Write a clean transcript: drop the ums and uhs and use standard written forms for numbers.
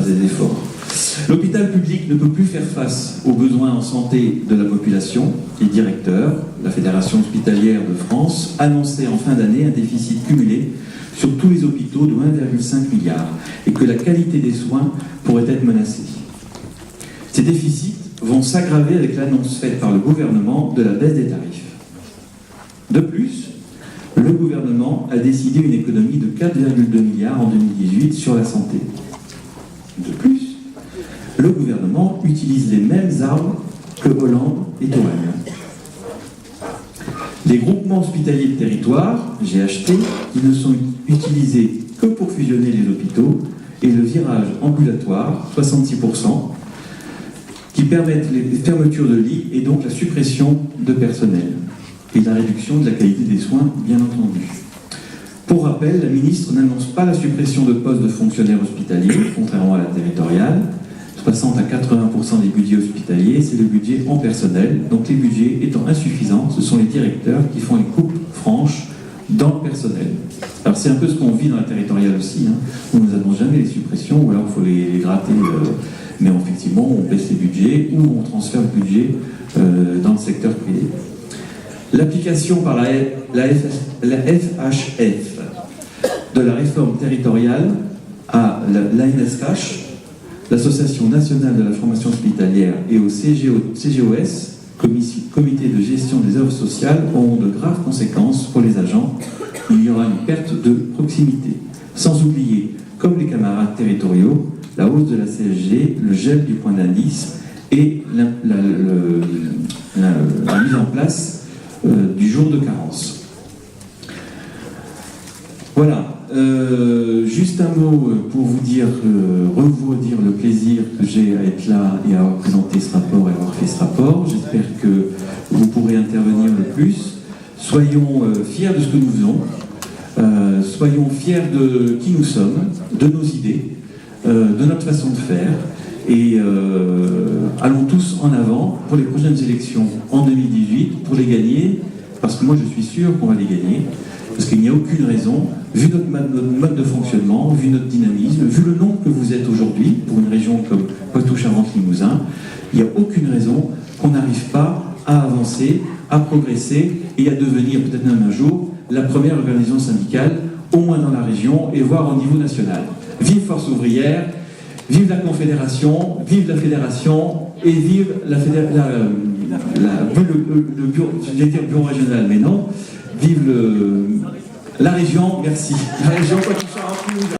fasse des efforts. L'hôpital public ne peut plus faire face aux besoins en santé de la population. Les directeurs, la Fédération hospitalière de France, annonçait en fin d'année un déficit cumulé sur tous les hôpitaux de 1,5 milliard et que la qualité des soins pourrait être menacée. Ces déficits vont s'aggraver avec l'annonce faite par le gouvernement de la baisse des tarifs. De plus, le gouvernement a décidé une économie de 4,2 milliards en 2018 sur la santé. De plus, le gouvernement utilise les mêmes armes que Hollande et Touraine. Les groupements hospitaliers de territoire, GHT, qui ne sont utilisés que pour fusionner les hôpitaux, et le virage ambulatoire, 66%, qui permettent les fermetures de lits et donc la suppression de personnel et la réduction de la qualité des soins, bien entendu. Pour rappel, la ministre n'annonce pas la suppression de postes de fonctionnaires hospitaliers, contrairement à la territoriale. 60 à 80% des budgets hospitaliers, c'est le budget en personnel. Donc les budgets étant insuffisants, ce sont les directeurs qui font les coupes franches dans le personnel. Alors c'est un peu ce qu'on vit dans la territoriale aussi. On ne nous annonce jamais les suppressions, ou alors il faut les gratter. Mais effectivement, on baisse les budgets ou on transfère le budget dans le secteur privé. L'application par la FHF de la réforme territoriale à l'ANSH, l'Association nationale de la formation hospitalière, et au CGOS, Comité de gestion des œuvres sociales, auront de graves conséquences pour les agents. Il y aura une perte de proximité. Sans oublier, comme les camarades territoriaux, la hausse de la CSG, le gel du point d'indice et la mise en place du jour de carence. Voilà. Juste un mot pour vous dire, redire le plaisir que j'ai à être là et à avoir présenté ce rapport et à avoir fait ce rapport. J'espère que vous pourrez intervenir le plus. Soyons fiers de ce que nous faisons, soyons fiers de qui nous sommes, de nos idées, de notre façon de faire, et allons tous en avant pour les prochaines élections en 2018 pour les gagner, parce que moi je suis sûr qu'on va les gagner. Parce qu'il n'y a aucune raison, vu notre mode de fonctionnement, vu notre dynamisme, vu le nombre que vous êtes aujourd'hui, pour une région comme Poitou-Charentes-Limousin, il n'y a aucune raison qu'on n'arrive pas à avancer, à progresser et à devenir, peut-être même un jour, la première organisation syndicale, au moins dans la région, et voire au niveau national. Vive Force ouvrière, vive la Confédération, vive la Fédération, et vive le bureau, j'allais dire bureau régional, mais non. Vive la région, merci. La région Poitou-Charentes-Limousin.